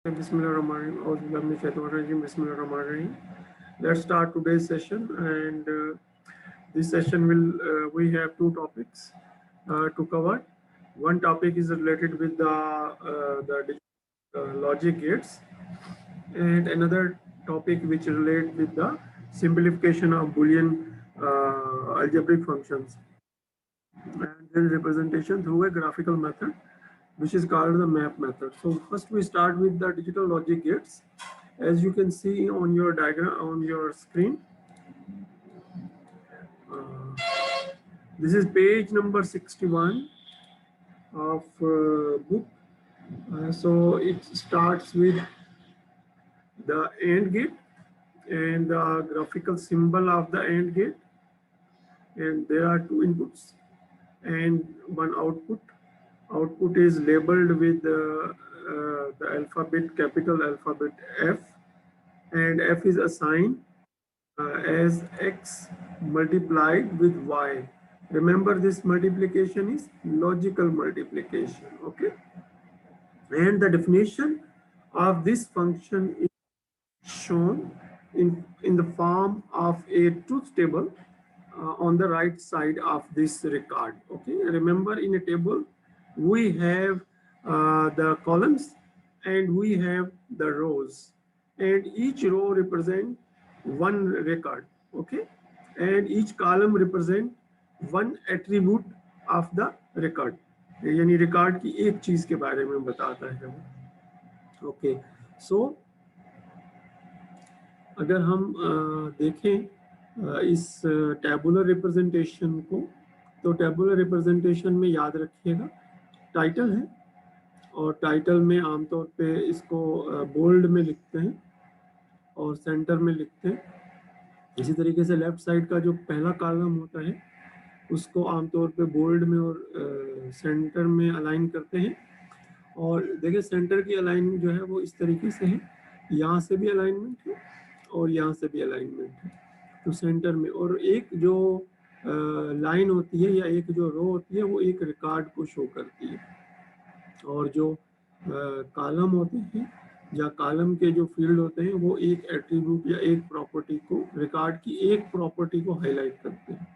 Bismillahirrahmanirrahim. Let's start today's session, and this session will we have two topics to cover. One topic is related with the logic gates, and another topic which relate with the simplification of Boolean algebraic functions and their representation through a graphical method, which is called the map method. So first we start with the digital logic gates. As you can see on your diagram on your screen, this is page number 61 of book. So it starts with the AND gate and the graphical symbol of the AND gate, and there are two inputs and one output. Output is labeled with the alphabet, capital alphabet F, and F is assigned as X multiplied with Y. Remember, this multiplication is logical multiplication, okay? And the definition of this function is shown in the form of a truth table on the right side of this record, okay? Remember, in a table, we have the columns and we have the rows, and each row represent one record, okay, and each column represent one attribute of the record, यानी record की एक चीज के बारे में बताता है वो, ओके। सो अगर हम देखें इस टैबुलर रिप्रेजेंटेशन को, तो टैबुलर रिप्रेजेंटेशन में याद रखिएगा टाइटल है, और टाइटल में आमतौर पे इसको बोल्ड में लिखते हैं और सेंटर में लिखते हैं। इसी तरीके से लेफ्ट साइड का जो पहला कॉलम होता है उसको आमतौर पे बोल्ड में और सेंटर में अलाइन करते हैं। और देखिए सेंटर की अलाइनमेंट जो है वो इस तरीके से है, यहाँ से भी अलाइनमेंट है और यहाँ से भी अलाइनमेंट है, तो सेंटर में। और एक जो लाइन होती है या एक जो रो होती है वो एक रिकॉर्ड को शो करती है, और जो कॉलम होते हैं या कॉलम के जो फील्ड होते हैं वो एक एट्रीब्यूट या एक प्रॉपर्टी को, रिकॉर्ड की एक प्रॉपर्टी को हाईलाइट करते हैं।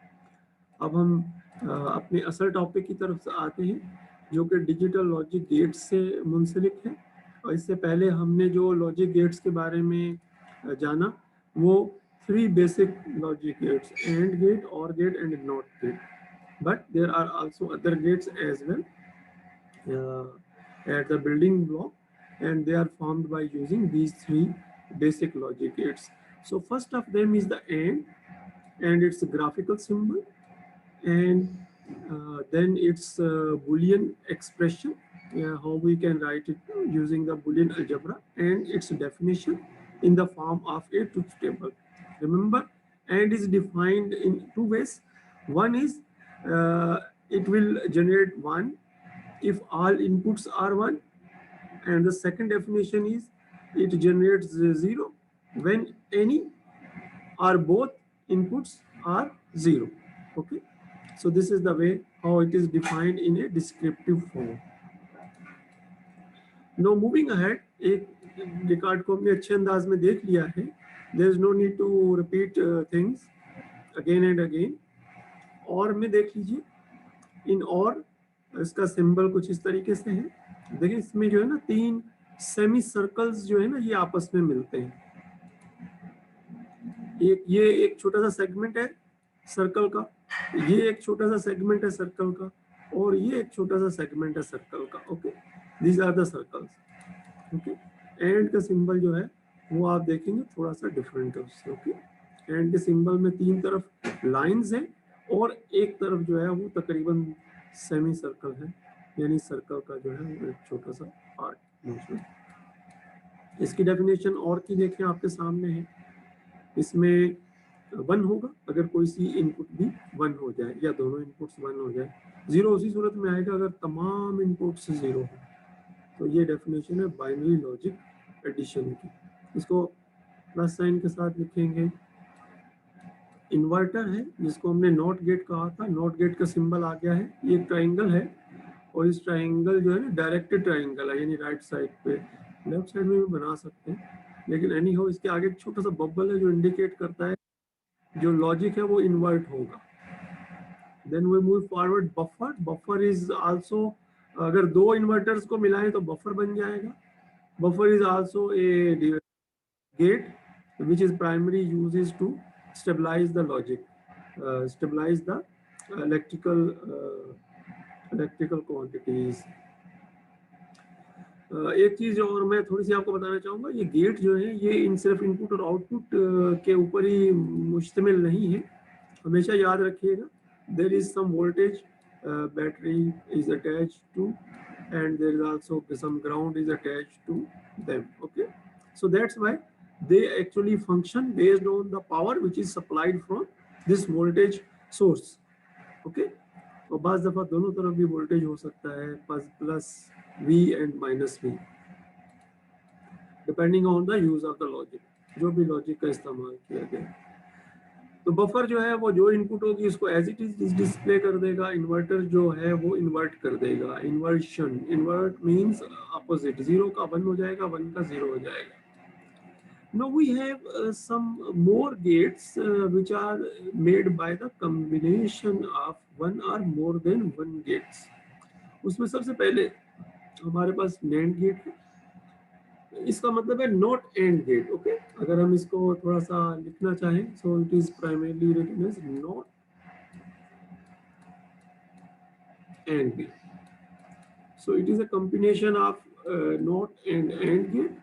अब हम अपने असल टॉपिक की तरफ से आते हैं, जो कि डिजिटल लॉजिक गेट्स से मुंसलिक है। और इससे पहले हमने जो लॉजिक गेट्स के बारे में जाना वो 3 basic logic gates, and gate, or gate and not gate, but there are also other gates as well at the building block, and they are formed by using these 3 basic logic gates. So first of them is the and its graphical symbol, and then its Boolean expression, how we can write it using the Boolean algebra, and its definition in the form of a truth table. Remember, and is defined in 2 ways. One is it will generate 1 if all inputs are 1, and the second definition is it generates 0 when any or both inputs are 0, okay? So this is the way how it is defined in a descriptive form. Now moving ahead, एक record को हमने अच्छे अंदाज में देख लिया है, there is no need to repeat things again and again. और में देख लीजिए, इन और इसका सिंबल कुछ इस तरीके से है। देखिए इसमें जो है ना 3 सेमी सर्कल्स जो है ना ये आपस में मिलते हैं। ये एक छोटा सा सेगमेंट है सर्कल का, ये एक छोटा सा सेगमेंट है सर्कल का, और ये एक छोटा सा सेगमेंट है सर्कल का, okay. These are the circles, okay. And का सिंबल जो है वो आप देखेंगे थोड़ा सा डिफरेंट है उससे, ओके। एंड के सिंबल में 3 तरफ लाइंस है और एक तरफ जो है वो तकरीबन सेमी सर्कल है, यानी सर्कल का जो है एक छोटा सा पार्ट। इसकी डेफिनेशन और की देखें आपके सामने है, इसमें 1 होगा अगर कोई सी इनपुट भी 1 हो जाए या दोनों इनपुट्स 1 हो जाए। 0 उसी सूरत में आएगा अगर तमाम इनपुट्स 0 हो। तो ये डेफिनेशन है बाइनरी लॉजिक एडिशन की। इसको प्लस साइन के साथ लिखेंगे। इन्वर्टर है जिसको हमने नॉट गेट कहा था, नॉट गेट का सिंबल आ गया है, ये ट्राइंगल है, और इस ट्राइंगल जो है ना डायरेक्टेड ट्राइंगल है, यानी राइट साइड पे लेफ्ट साइड में भी बना सकते हैं, लेकिन एनी हो इसके आगे एक छोटा सा बबल है जो इंडिकेट करता है जो लॉजिक है वो इन्वर्ट होगा। Then we move forward buffer. Buffer is also, अगर दो इन्वर्टर्स को मिलाएं तो बफर बन जाएगा। Buffer is also a gate which is primary uses to stabilize the logic, stabilize the electrical electrical quantities. एक चीज और मैं थोड़ी सी आपको बताना चाहूंगा, ये गेट जो है ये इन सिर्फ इनपुट और आउटपुट के ऊपर ही मुश्तमिल नहीं है, हमेशा याद रखिएगा। There is some voltage battery is attached to and there is also some ground is attached to them. Okay, so that's why they actually function based on the power which is supplied from this voltage source. Okay, और बाज़ दफ़ा दोनों तरफ भी voltage हो सकता है, plus V and minus V, depending on the use of the logic, जो भी लॉजिक का इस्तेमाल किया गया। तो बफर जो है वो जो इनपुट होगी उसको एज इट इज डिस्प्ले कर देगा, इन्वर्टर जो है वो इन्वर्ट कर देगा। इन्वर्शन, इन्वर्ट मींस अपोजिट, 0 का 1 हो जाएगा, 1 का 0 हो जाएगा। Now we have some more gates which are made by the combination of one or more than one gates. उसमें सबसे पहले हमारे पास NAND गेट है, इसका मतलब है नॉट एंड गेट। ओके, अगर हम इसको थोड़ा सा लिखना चाहें, so it is primarily written as not and gate. So it is a combination of not and gate.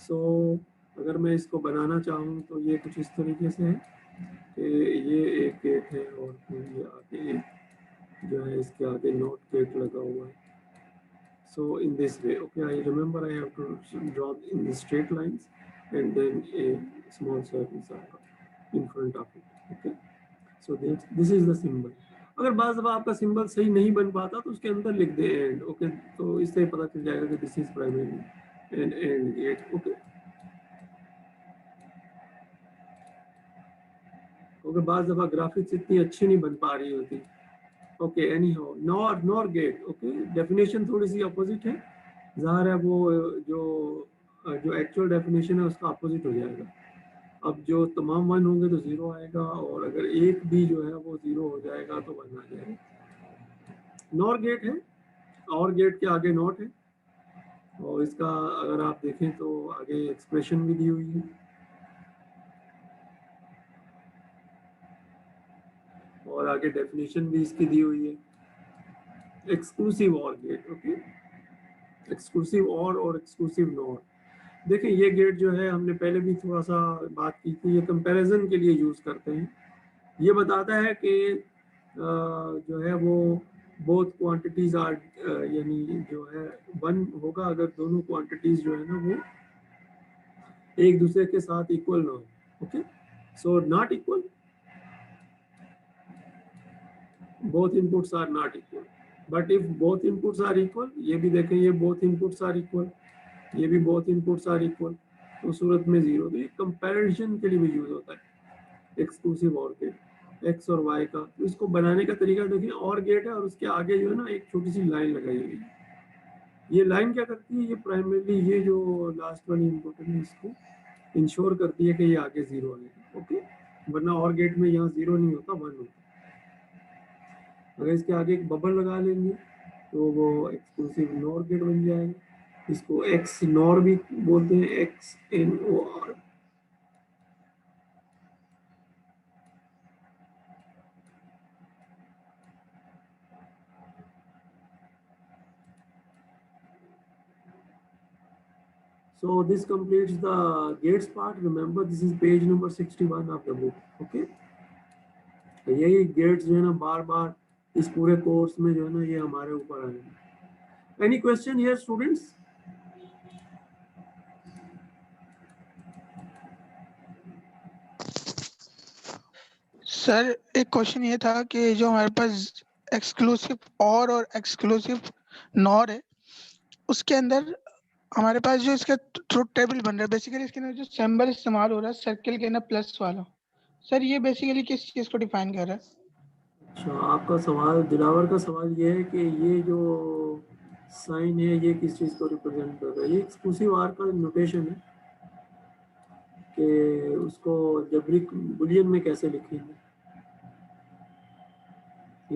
So अगर मैं इसको बनाना चाहूँ तो ये कुछ इस तरीके से है कि ये एक गेट है और फिर ये आगे जो है इसके आगे नॉट गेट लगा हुआ है। So in this way, okay, I remember I have to draw in the straight lines and then a small circles are in front of it. Okay, so this is the symbol. अगर बाज़ दफ़ा आपका symbol सही नहीं बन पाता तो उसके अंदर लिख दे एंड। ओके, तो इससे पता चल जाएगा कि this is primary and gate. Okay, okay, बाज़ दफ़ा ग्राफिक्स इतनी अच्छी नहीं बन पा रही होती। Okay, anyhow, nor gate. Okay, definition थोड़ी सी अपोजिट है, ज़ाहिर है वो जो एक्चुअल डेफिनेशन है उसका अपोजिट हो जाएगा। अब जो तमाम 1 होंगे तो 0 आएगा, और अगर एक भी जो है वो 0 हो जाएगा तो 1 आ जाएगा। नॉर गेट है, और गेट के आगे नॉट है, और इसका अगर आप देखें तो आगे एक्सप्रेशन भी दी हुई है, और आगे डेफिनेशन भी इसकी दी हुई है। एक्सक्लूसिव और गेट। ओके, एक्सक्लूसिव और एक्सक्लूसिव नॉट। देखिए ये गेट जो है हमने पहले भी थोड़ा सा बात की थी, ये कंपैरिजन के लिए यूज करते हैं। ये बताता है कि जो है वो बोथ क्वांटिटीज आर, यानी जो है 1 होगा अगर दोनों क्वांटिटीज जो है ना वो एक दूसरे के साथ इक्वल ना हो। Okay, so not equal, both inputs are not equal, but if both inputs are equal, ये भी देखें ये बोथ इनपुट्स आर इक्वल, ये भी बोथ इनपुट्स आर इक्वल, तो सूरत में 0। तो ये कंपैरिजन के लिए भी यूज होता है एक्सक्लूसिव और गेट, एक्स और वाई का। तो इसको बनाने का तरीका देखिए, और गेट है और उसके आगे जो है ना एक छोटी सी लाइन लगाई हुई है। ये लाइन क्या करती है, ये प्राइमरीली ये जो लास्ट वाली इनपुट है इसको इंश्योर करती है कि ये आगे 0 आएगा। ओके, वरना और गेट में यहाँ 0 नहीं होता, 1 होता। अगर इसके आगे एक बबल लगा लेंगे तो वो एक्सक्लूसिव नॉर गेट बन जाएगा। इसको एक्स नॉर भी बोलते हैं, XNOR। So this completes the gates part. Remember, this is page number 61 of the book. Okay, तो यही गेट्स जो है ना बार बार इस पूरे कोर्स में जो है ना ये हमारे ऊपर आएंगे। Any question here students? Sir एक क्वेश्चन ये था कि जो हमारे पास एक्सक्लूसिव और एक्सक्लूसिव नॉर है, उसके अंदर हमारे पास जो इसका ट्रुथ टेबल बन रहा है, बेसिकली इसके अंदर जो सिंबल इस्तेमाल हो रहा है सर्किल के ना प्लस वाला, सर ये बेसिकली किस चीज को डिफाइन कर रहा है? अच्छा, आपका सवाल, दिलावर का सवाल ये है कि ये जो साइन है ये किस चीज को रिप्रेजेंट कर रहा है? ये एक्सक्लूसिव आर का नोटेशन है कि उसको जबरिक बुलियन में कैसे लिखेंगे,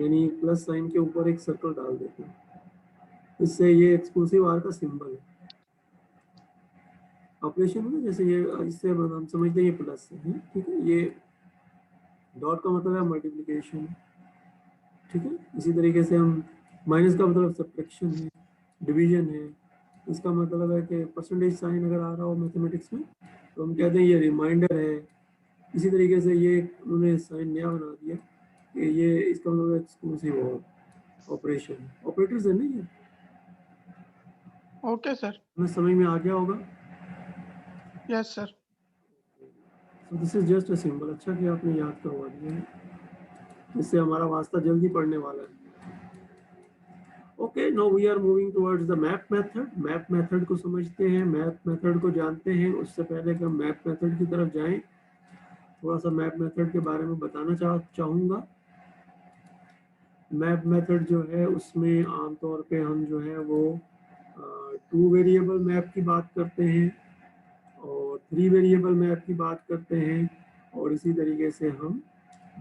यानी प्लस साइन के ऊपर एक सर्कल डाल देते हैं, इससे ये एक्सक्लूसिव आर का सिंबल है। ऑपरेशन है ना, जैसे ये इससे हम समझते हैं ये प्लस है, ठीक है, ये डॉट का मतलब है मल्टीप्लिकेशन, ठीक है। इसी तरीके से हम माइनस का मतलब सब्ट्रैक्शन है, डिवीजन है। इसका मतलब है कि परसेंटेज साइन अगर आ रहा हो मैथमेटिक्स में तो हम कहते हैं ये रिमाइंडर है। इसी तरीके से ये उन्होंने साइन नया बना दिया कि ये इसका मतलब एक्सक्लूसिव ऑपरेशन ऑपरेटर्स है ना ये। Okay sir. हमें समझ में आ गया होगा। Yes sir. So this is just a symbol. अच्छा कि आपने याद करवा दिया है, इससे हमारा वास्ता जल्दी पढ़ने वाला है। Okay, now we are moving towards the map method. Map method को समझते हैं, मैप मेथड को जानते हैं। उससे पहले कि हम मैप मेथड की तरफ जाएं, थोड़ा सा मैप मेथड के बारे में बताना चाहूँगा। मैप मेथड जो है उसमें आमतौर पे हम जो है वो 2 वेरिएबल मैप की बात करते हैं और 3 वेरिएबल मैप की बात करते हैं, और इसी तरीके से हम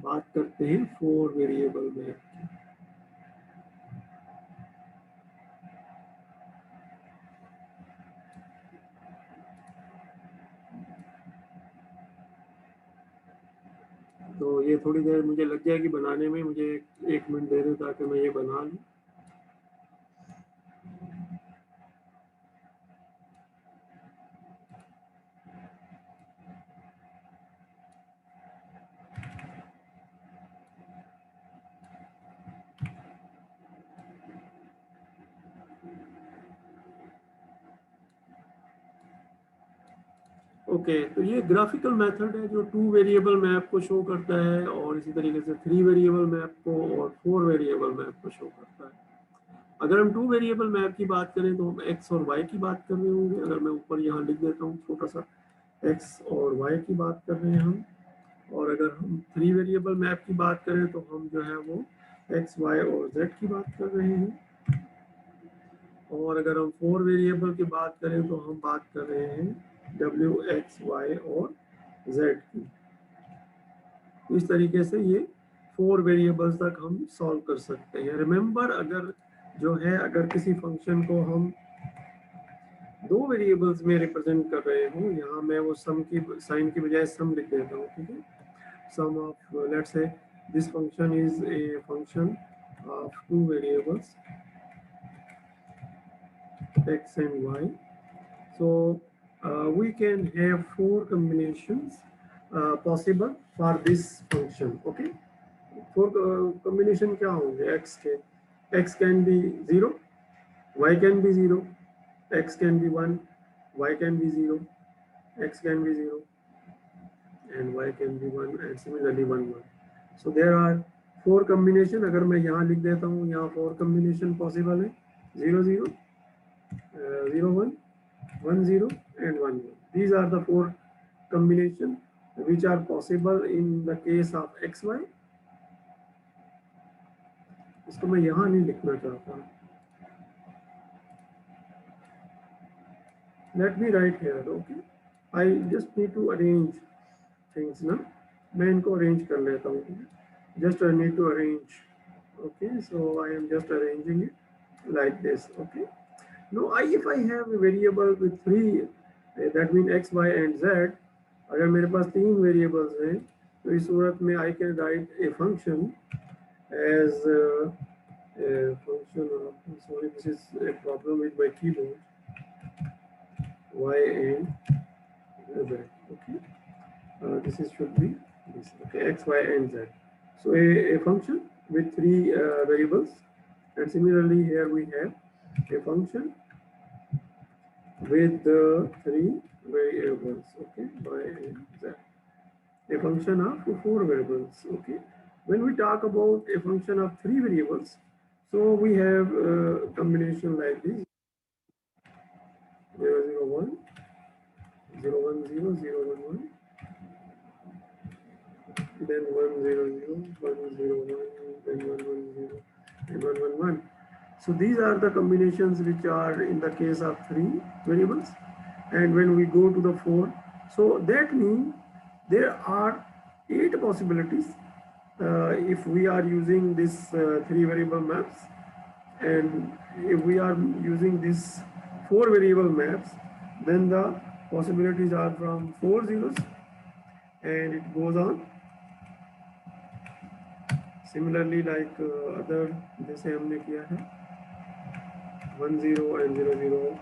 बात करते हैं 4 वेरिएबल मैप की। तो ये थोड़ी देर मुझे लग जाएगी बनाने में, मुझे 1 मिनट दे दें ताकि मैं ये बना लूँ। ओके, तो ये ग्राफिकल मेथड है जो 2 वेरिएबल मैप को शो करता है, और इसी तरीके से 3 वेरिएबल मैप को और 4 वेरिएबल मैप को शो करता है। अगर हम 2 वेरिएबल मैप की बात करें तो हम एक्स और वाई की बात कर रहे होंगे। अगर मैं ऊपर यहाँ लिख देता हूँ छोटा सा, एक्स और वाई की बात कर रहे हैं हम। और अगर हम 3 वेरिएबल मैप की बात करें तो हम जो है वो एक्स, वाई और जेड की बात कर रहे हैं। और अगर हम 4 वेरिएबल की बात करें तो हम बात कर रहे हैं डब्ल्यू, एक्स, वाई और जेड की। इस तरीके से ये 4 वेरिएबल्स तक हम सॉल्व कर सकते हैं। रिमेंबर, अगर जो है अगर किसी फंक्शन को हम 2 वेरिएबल्स में रिप्रेजेंट कर रहे हो, यहाँ मैं वो सम की साइन की बजाय सम लिख देता हूँ, ठीक है। Sum of, let's say this function is a function of 2 variables x and y. So we can have 4 combinations possible for this function. Okay, 4 combination क्या होंगे x के? x can be 0, y can be 0, x can be 1, y can be 0, x can be 0, and y can be 1, and similarly 1 1. So there are 4 combination. अगर मैं यहाँ लिख देता हूँ, यहाँ 4 combination possible है, 0 0, 0 1, 1 0 and 1 1. These are the 4 combination which are possible in the case of xy. इसको मैं यहाँ नहीं लिखना चाहता। Let me write here. Okay, I just need to arrange things ना, मैं इनको arrange कर लेता हूँ। Just I need to arrange. Okay, so I am just arranging it like this. Okay, now if I have a variable with 3, that means x, y and z, अगर मेरे पास 3 variables हैं तो इस सूरत में I can write a function as a function of, sorry, this is a problem with my keyboard, y and z. Okay, this is should be this. Okay, x, y and z. So a function with 3 variables, and similarly here we have a function with 3 variables. Okay, y and z. A function of 4 variables. Okay, when we talk about a function of 3 variables, so we have a combination like this: 0 0 1, 0 1 0, 0 1 1, then 1 0 0, 1 0 1, then 1 1 0, and 1 1 1. So these are the combinations which are in the case of 3 variables. And when we go to the 4, so that means there are 8 possibilities if we are using this 3 variable maps. And if we are using this 4 variable maps, then the possibilities are from 4 zeros, and it goes on. Similarly, like other जैसे हमने किया है 1 0 and 0 0.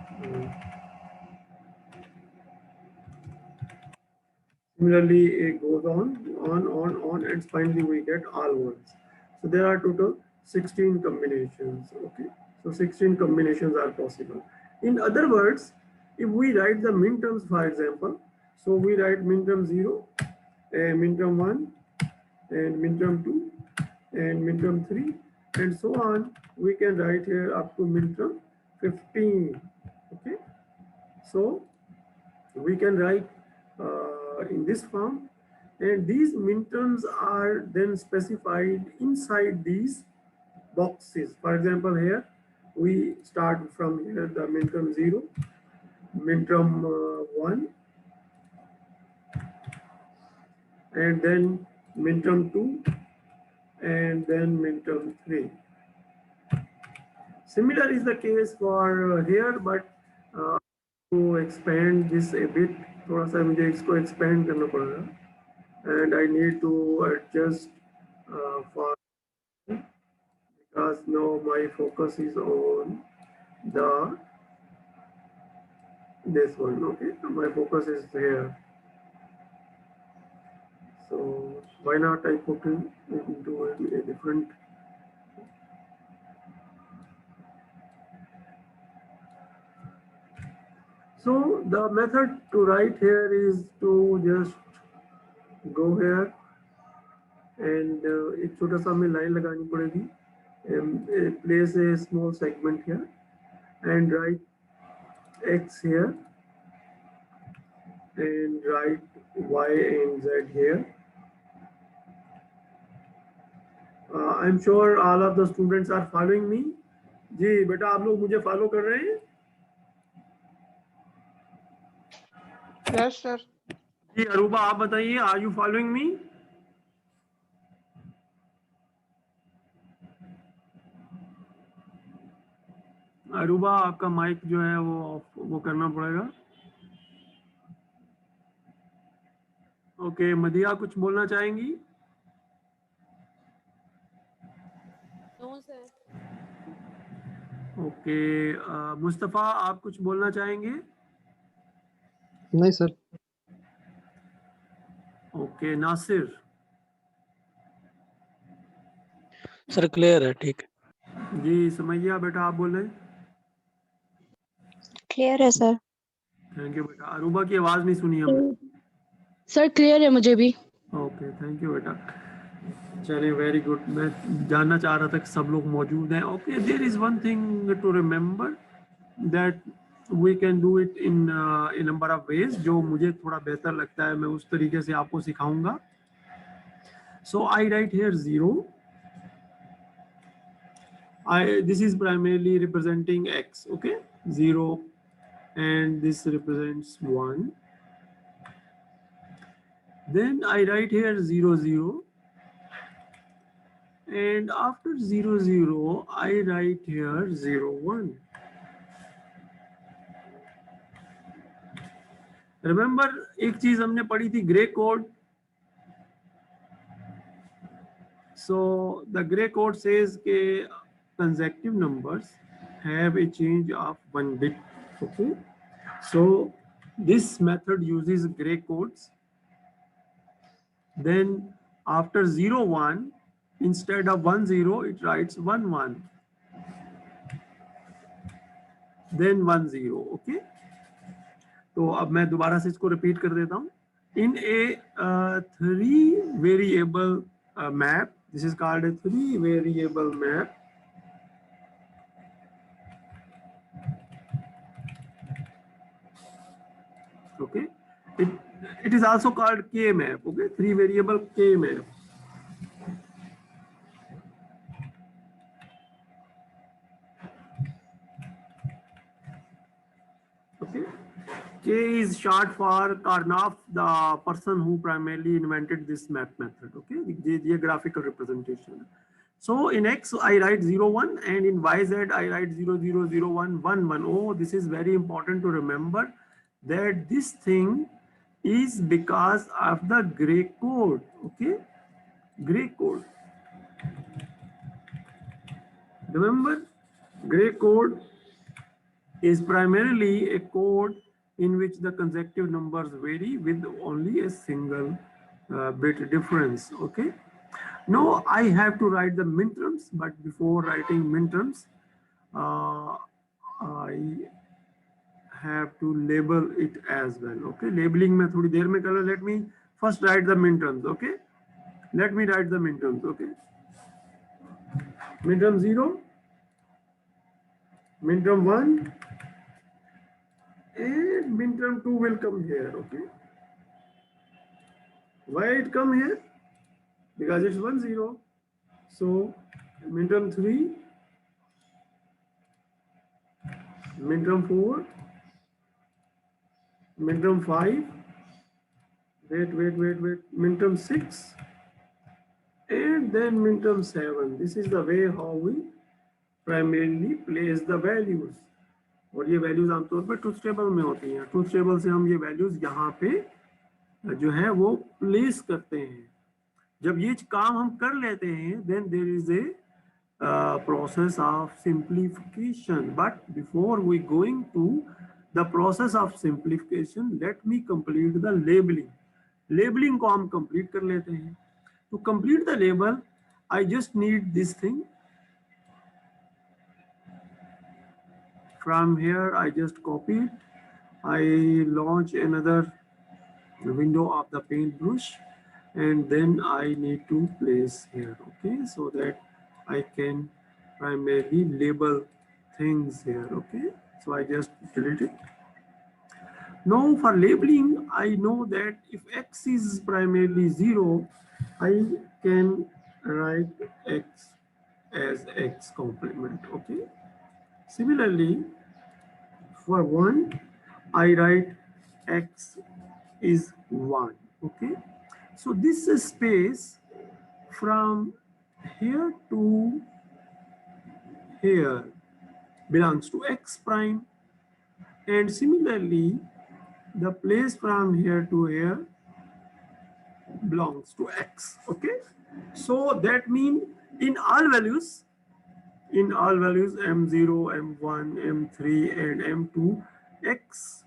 Similarly, it goes on, and finally we get all ones. So there are total 16 combinations. Okay, so 16 combinations are possible. In other words, if we write the minterms, for example, so we write minterm 0, and minterm 1, and minterm 2, and minterm 3, and so on. We can write here up to minterm 15. Okay, so we can write in this form, and these minterms are then specified inside these boxes. For example, here we start from here the minterm 0, minterm 1, and then minterm 2, and then minterm 3. Similar is the case for here, but to expand this a bit, थोड़ा सा मुझे इसको expand करना पड़ेगा, and I need to adjust for, because now my focus is on the this one. Okay, my focus is here, so why not I put it into a different. So the method to write here is to just go here, and एक छोटा सा हमें line लगानी पड़ेगी, place a small segment here, and write X here, and write Y and Z here. I'm sure all of the students are following me. जी बेटा आप लोग मुझे फॉलो कर रहे हैं? Yes, sir. जी अरूबा आप बताइए, are you following me? Aruba आपका माइक जो है वो करना पड़ेगा. ओके, मदिया कुछ बोलना चाहेंगी? No sir. ओके, मुस्तफा आप कुछ बोलना चाहेंगे? नहीं sir. Okay, Nasir? Sir clear है, ठीक है. जी समैया बेटा आप बोल रहे हैं? क्लियर है सर. थैंक यू बेटा. अरूबा की आवाज नहीं सुनी हमने. सर क्लियर है मुझे भी. ओके थैंक यू बेटा. चलिए वेरी गुड. मैं जानना चाह रहा था कि सब लोग मौजूद हैं. Okay, there is one thing to remember that we can do it in a number of ways. जो मुझे थोड़ा बेहतर लगता है मैं उस तरीके से आपको सिखाऊंगा. सो आई right here 0. This is primarily representing X. Okay, 0, and this represents 1. Then I write here 0 0, and after 0 0 I write here 0 1. Remember एक चीज हमने पढ़ी थी, grey code. So the gray code says के consecutive numbers have a change of 1 bit. Okay, so this method uses gray codes. Then after 0 1, instead of 1 0 it writes 1 1, then 1 0. Okay, तो अब मैं दोबारा से इसको रिपीट कर देता हूँ. In a 3 variable map, this is called a 3 variable map. Okay, it is also called K map. Okay, 3 variable K map. is short for Karnaf, the person who primarily invented this math method. Okay, the graphical representation. So in X, I write 0, 1, and in YZ, I write 0, 0, 0, 1, 1, 1. Oh, this is very important to remember that this thing is because of the gray code. Okay, gray code. Remember, gray code is primarily a code in which the consecutive numbers vary with only a single bit difference. Okay. Now I have to write the minterms, but before writing minterms, I have to label it as well. Okay, labeling में थोड़ी देर में कर लो. Let me first write the minterms. Okay, let me write the minterms. Okay, minterm 0, minterm 1, and minterm 2 will come here. Okay, why it come here? Because it's 1, 0. So minterm 3, minterm 4, minterm 5, wait, minterm 6, and then minterm 7. This is the way how we primarily place the values. और ये values आमतौर पर truth table में होती हैं. Truth table से हम ये वैल्यूज यहाँ पे जो है वो प्लेस करते हैं. जब ये काम हम कर लेते हैं, then there is a process of simplification. But before we going to the process of simplification, let me complete the labeling. Labeling को हम complete कर लेते हैं. To complete the label, I just need this thing. From here, I just copy it. I launch another window of the paintbrush, and then I need to place here. Okay, so that I can primarily label things here. Okay, so I just delete it. Now for labeling, I know that if X is primarily 0, I can write X as X complement. Okay. Similarly, for 1, I write X is 1. Okay. So this space from here to here belongs to X prime, and similarly the place from here to here belongs to X. Okay, so that means in all values M0, M1, M3 and M2, X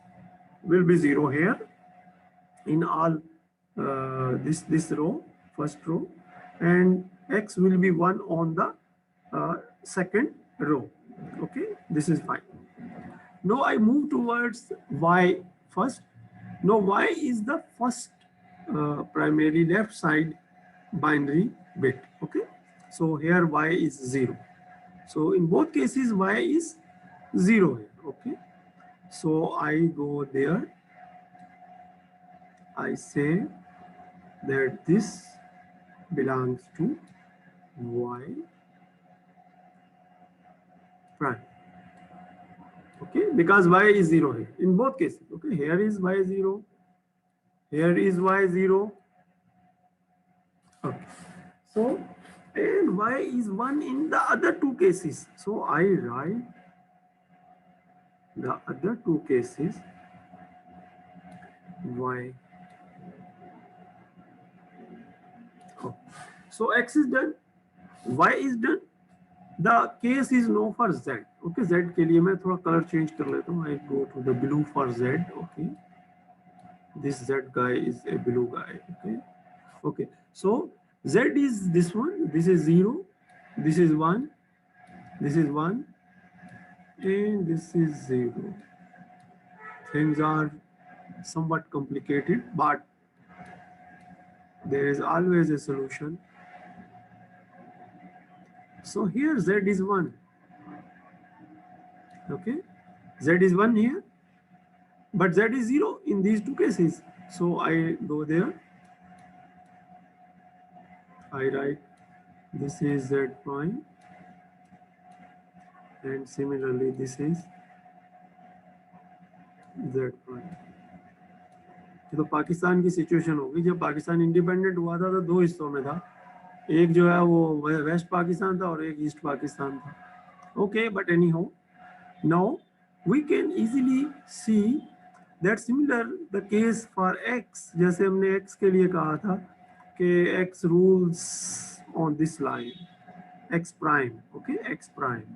will be 0 here in all this row, first row, and X will be 1 on the second row. Okay, this is fine. Now I move towards Y first. Now Y is the first primary left side binary bit. Okay, so here Y is 0. So in both cases Y is 0 here. Okay, so I go there. I say that this belongs to Y prime. Okay, because Y is 0 here in both cases. Okay, here is Y 0, here is Y 0. Okay, so and Y is 1 in the other two cases. So I write the other two cases Y. Oh. So X is done, Y is done. The case is no for Z. Okay, Z के लिए मैं थोड़ा color change कर लेता हूँ. I go to the blue for Z. Okay, this Z guy is a blue guy. Okay, okay. So Z is this one. This is 0. This is 1. This is 1, and this is 0. Things are somewhat complicated, but there is always a solution. So here Z is 1. Okay, Z is 1 here, but Z is 0 in these two cases. So I go there. I write this is Z prime, and similarly this is Z prime. तो पाकिस्तान की situation होगी, जब Pakistan independent हुआ था तो दो हिस्सों में था, एक जो है वो वेस्ट पाकिस्तान था और एक ईस्ट पाकिस्तान था. Okay, but anyhow, now we can easily see that similar the case for x. जैसे हमने एक्स के लिए कहा था कि x rules on this line, x prime, okay, x prime.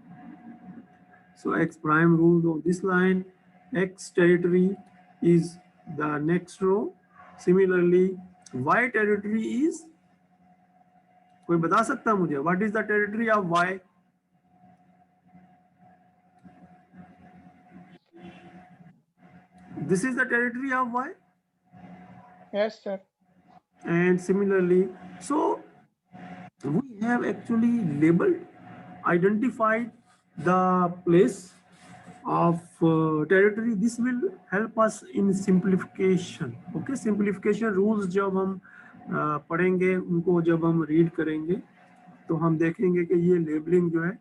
So x prime rules on this line, x territory is the next row. Similarly, y territory is, कोई बता सकता है मुझे, what is the territory of y? This is the territory of y. Yes, sir. And similarly, so we have actually labeled, identified the place of territory. This will help us in simplification. Okay, simplification rules जब हम पढ़ेंगे, उनको जब हम read करेंगे तो हम देखेंगे कि ये लेबलिंग जो है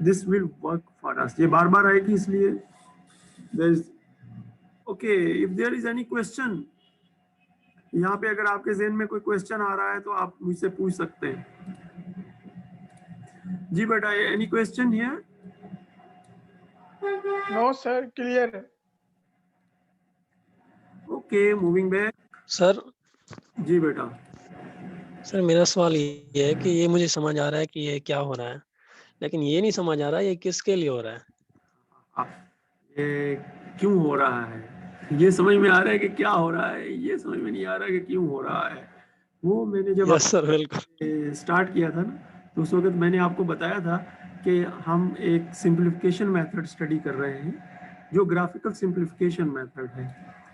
this will work for us. ये बार बार आएगी, इसलिए there is, okay, if there is any question, यहाँ पे अगर आपके ज़हन में कोई क्वेश्चन आ रहा है तो आप मुझसे पूछ सकते हैं. जी बेटा, any question here? No, sir. Clear. Okay, moving back. Sir जी बेटा. सर मेरा सवाल ये है कि ये मुझे समझ आ रहा है कि ये क्या हो रहा है, लेकिन ये नहीं समझ आ रहा ये किसके लिए हो रहा है. ये क्यों हो रहा है, ये समझ में आ रहा है कि क्या हो रहा है, ये समझ में नहीं आ रहा कि क्यों हो रहा है. वो मैंने जब यस सर, बिल्कुल. स्टार्ट किया था ना, तो उस वक्त मैंने आपको बताया था कि हम एक सिंप्लीफिकेशन मेथड स्टडी कर रहे हैं, जो ग्राफिकल सिंप्लीफिकेशन मेथड है.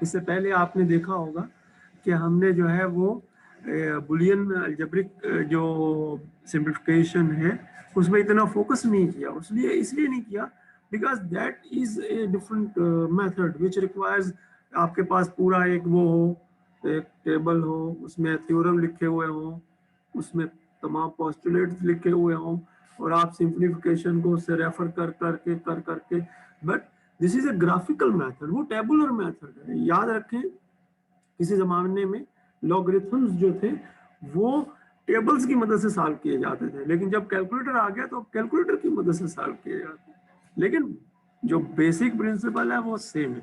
इससे पहले आपने देखा होगा कि हमने जो है वो बुलियन अलजेब्रिक जो सिंप्लीफिकेशन है उसमें इतना फोकस नहीं किया. इसलिए नहीं किया because that is a different method which requires आपके पास पूरा एक वो हो, एक टेबल हो, उसमें थ्योरम लिखे हुए हो, उसमें तमाम पोस्टुलेट्स लिखे हुए हों, और आप सिंप्लीफिकेशन को उससे रेफर कर करके. But this is a graphical method, वो टेबुलर मेथड है. याद रखें, किसी जमाने में लॉगरिथम्स जो थे वो टेबल्स की मदद से सॉल्व किए जाते थे, लेकिन जब कैलकुलेटर आ गया तो कैलकुलेटर की मदद से सॉल्व किए जाते हैं, लेकिन जो बेसिक प्रिंसिपल है वो सेम है.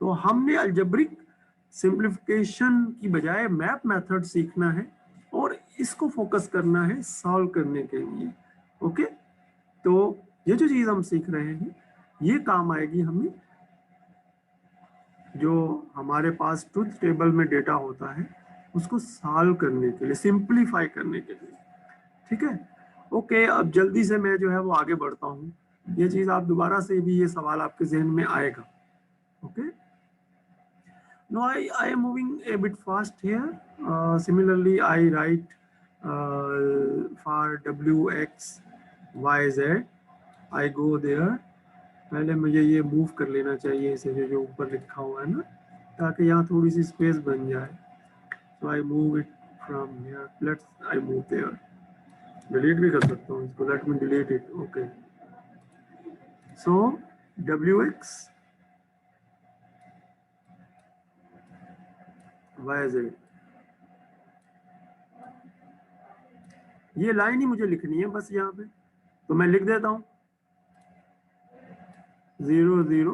तो हमने अलजेब्रिक सिंप्लीफिकेशन की बजाय मैप मेथड सीखना है और इसको फोकस करना है सॉल्व करने के लिए. ओके, तो ये जो चीज हम सीख रहे हैं ये काम आएगी हमें जो हमारे पास ट्रुथ टेबल में डेटा होता है उसको सॉल्व करने के लिए, सिंप्लीफाई करने के लिए. ठीक है, ओके. अब जल्दी से मैं जो है वो आगे बढ़ता हूँ. ये चीज आप दोबारा से भी, ये सवाल आपके जहन में आएगा. Okay, now I am moving a bit fast here. Similarly I write for w x y z, I go there. पहले मुझे ये मूव कर लेना चाहिए इसे, जो ऊपर लिखा हुआ है ना, ताकि यहाँ थोड़ी सी स्पेस बन जाए. So I move it from here. I move there. Delete भी कर सकता हूँ इसको. Let me delete it. Okay. So wx yz, ये लाइन ही मुझे लिखनी है बस यहाँ पे, तो मैं लिख देता हूँ 0 0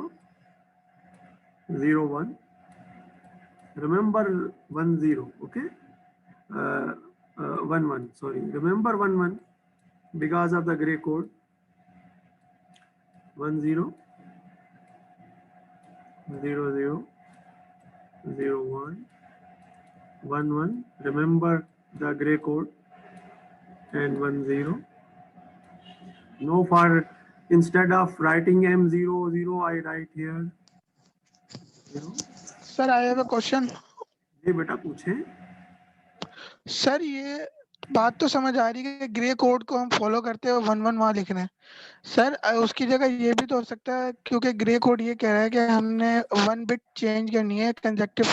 0 1. Remember 1 0. Okay, 1 1. Sorry, remember 1 1 because of the gray code. 1 0 0 0 0 1 1 1. Remember the gray code. And 1 0. No, for instead of writing m0 0, I write here 0. Sir, I have a question. ये बेटा पूछे. सर ये बात तो समझ आ रही है कि ग्रे कोड को हम फॉलो करते हैं, 1 1 वहाँ लिखना है. सर उसकी जगह ये भी तो हो सकता है, क्योंकि ग्रे कोड ये कह रहा है कि हमने 1 बिट चेंज करनी है कंसेक्टिव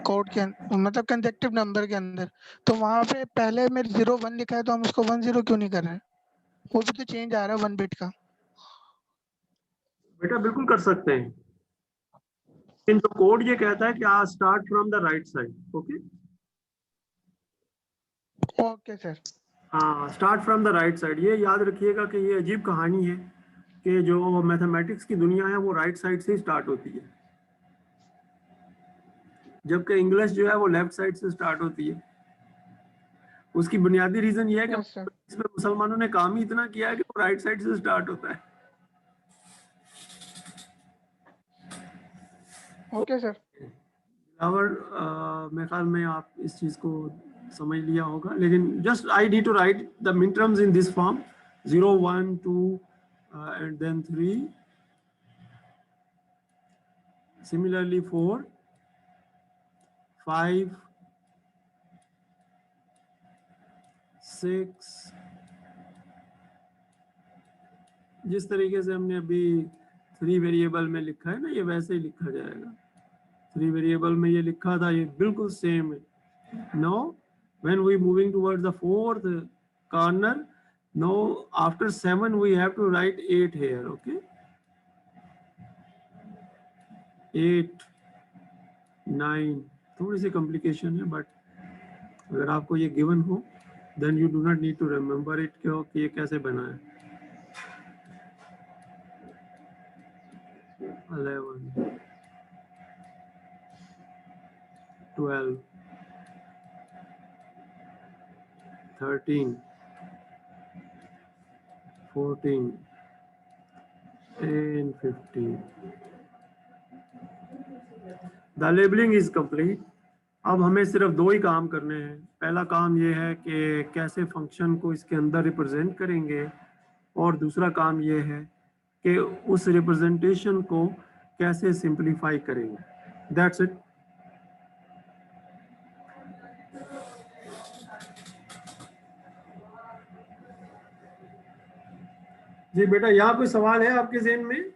कोड के मतलब कंसेक्टिव नंबर के अंदर, तो वहाँ पे पहले में 0 1 लिखा है तो हम उसको 1 0 क्यों नहीं कर रहे हैं? वो भी तो चेंज आ रहा है 1 बिट का. बेटा बिल्कुल कर सकते हैं. इन तो कोड ये कहता है कि start from the right side. Okay, okay sir. हाँ, start from the right side. ये याद रखिएगा कि ये अजीब कहानी है कि जो मैथमेटिक्स की दुनिया है वो राइट साइड से ही स्टार्ट होती है, जबकि इंग्लिश जो है वो लेफ्ट साइड से स्टार्ट होती है. उसकी बुनियादी रीजन ये है कि यस सर. इसमें मुसलमानों ने काम ही इतना किया है कि वो राइट साइड से स्टार्ट होता है. Okay sir. और मेरे ख्याल में आप इस चीज को समझ लिया होगा, लेकिन just I need to write the minterms in this form 0 1 2 and then 3, similarly 4 5 6. जिस तरीके से हमने अभी 3 वेरिएबल में लिखा है ना, ये वैसे ही लिखा जाएगा. 3 वेरिएबल में ये लिखा था, ये बिल्कुल सेम है. Now when we moving towards the 4th corner, now after 7 we have to write 8 here. Okay, 8 9 थोड़ी सी कॉम्प्लिकेशन है, बट अगर आपको ये गिवन हो then you do not need to remember it कि ये कैसे बना है. 11 12 13 14 and 15. The labeling is complete. अब हमें सिर्फ 2 ही काम करने हैं. पहला काम ये है कि कैसे फंक्शन को इसके अंदर रिप्रेजेंट करेंगे, और दूसरा काम ये है कि उस रिप्रेजेंटेशन को कैसे सिंपलीफाई करेंगे. That's it. जी बेटा, यहाँ कोई सवाल है आपके ज़हन में?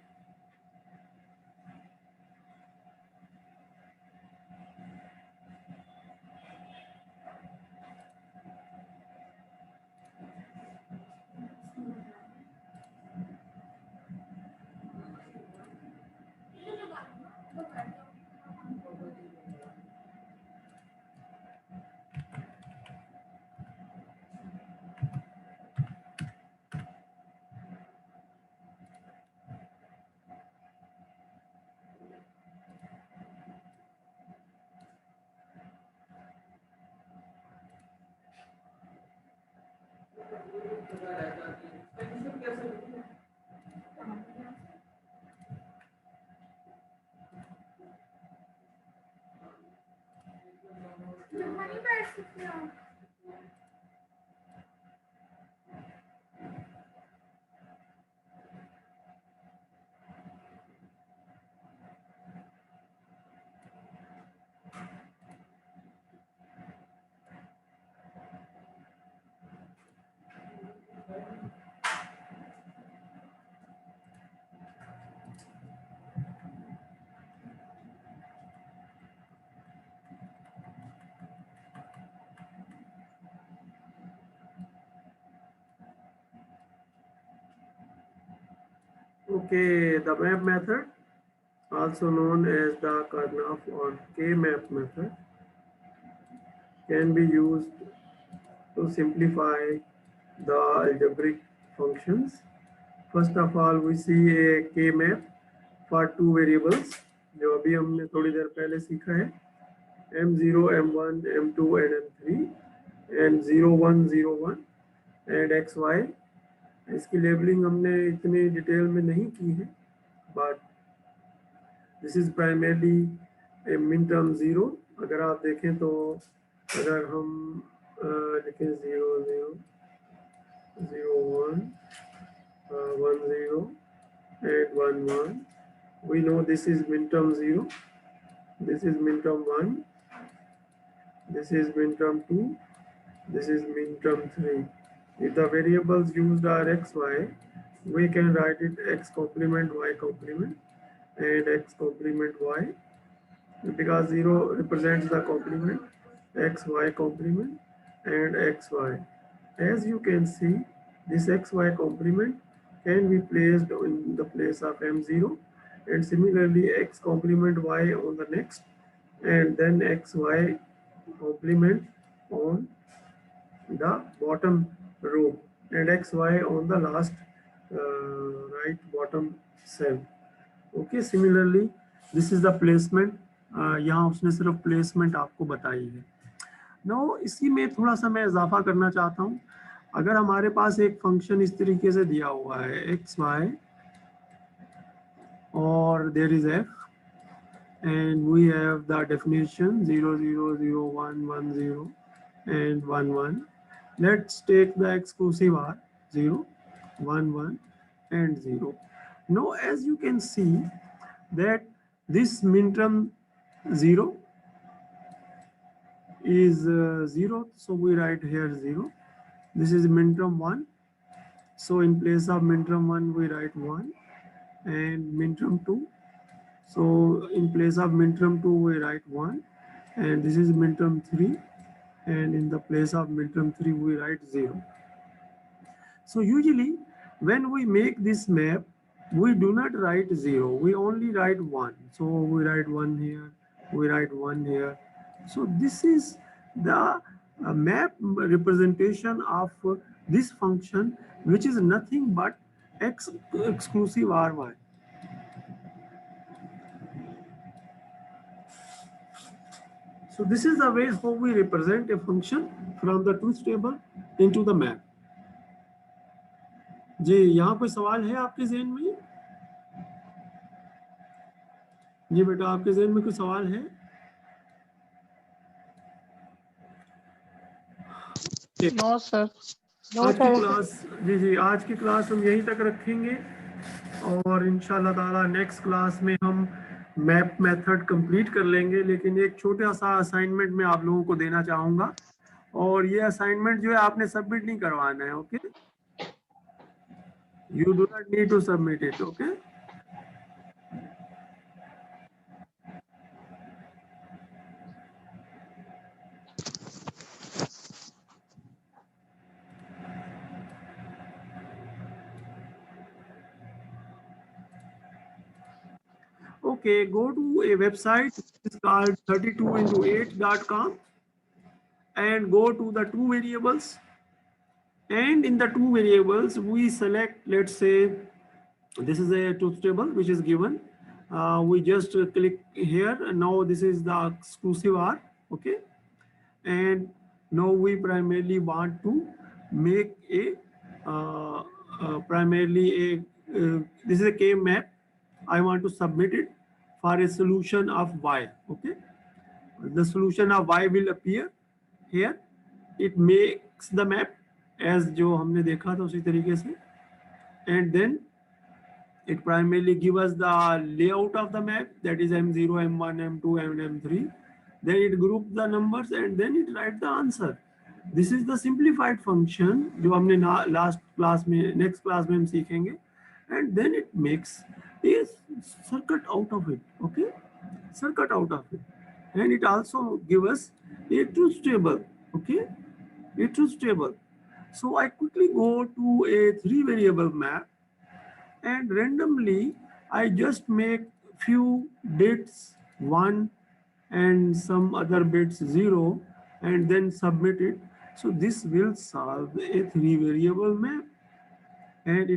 Okay, the map method, also known as the Karnaugh or K-map method, can be used to simplify the algebraic functions. First of all, we see a K-map for 2 variables, जो अभी हमने थोड़ी देर पहले सीखा है, M0, M1, M2 and M3, and 0, 1, 0, 1 and XY. इसकी labelling हमने इतनी डिटेल में नहीं की है, but this is primarily A min term 0. अगर आप देखें तो अगर हम लिखें 0 0 0 1 1 0 and 1 1, we know this is min term 0, this is min term 1, this is min term 2, this is min term 3. If the variables used are x, y, we can write it x complement y complement and x complement y, because 0 represents the complement, x, y complement and x, y. As you can see, this x, y complement can be placed in the place of m0 and similarly x complement y on the next, and then xy complement on the bottom row, and xy on the last right bottom cell. Okay, similarly this is the placement. यहाँ उसने सिर्फ placement आपको बताई है. Now इसी में थोड़ा सा मैं इजाफा करना चाहता हूँ. अगर हमारे पास एक फंक्शन इस तरीके से दिया हुआ है एक्स वाई और there is f and we have the definition 0 0 0 1 1 0 and 1 1. Let's take the exclusive R 0 1 1 and 0. Now as you can see that this minterm 0 is 0, so we write here 0. This is minterm 1, so in place of minterm 1 we write 1, and minterm 2, so in place of minterm 2 we write 1, and this is minterm 3, and in the place of minterm 3 we write 0. So usually when we make this map, we do not write 0, we only write 1. So we write 1 here, we write 1 here. So this is the map representation of this function, which is nothing but x exclusive ry. So this is the way how we represent a function from the truth table into the map. जी, यहाँ कोई सवाल है आपके ज़हन में? जी बेटा, आपके ज़हन में कोई सवाल है? No sir. आज की क्लास जी आज की क्लास हम यहीं तक रखेंगे, और इंशाल्लाह ताला नेक्स्ट क्लास में हम मैप मेथड कंप्लीट कर लेंगे. लेकिन एक छोटा सा असाइनमेंट मैं आप लोगों को देना चाहूँगा, और ये असाइनमेंट जो है आपने सबमिट नहीं करवाना है. Okay, you do not need to submit it. Okay, okay, go to a website which is called 32into8.com and go to the two variables, and in the two variables we select, let's say this is a truth table which is given. We just click here, and now this is the exclusive R. Okay, and now we primarily want to make a this is a K map. I want to submit it for a solution of y. Okay, the solution of y will appear here. It makes the map as जो हमने देखा था उसी तरीके से, and then it primarily gives us the layout of the map, that is M0, M1, M2, and M3. Then it groups the numbers and then it writes the answer. This is the simplified function जो हमने last class में, next class में हम सीखेंगे, and then it makes a circuit out of it. Okay, circuit out of it, and it also gives us a truth table. Okay, a truth table. So I quickly go to a 3 variable map, and randomly I just make few bits 1 and some other bits 0, and then submit it. So this will solve a 3 variable map, and it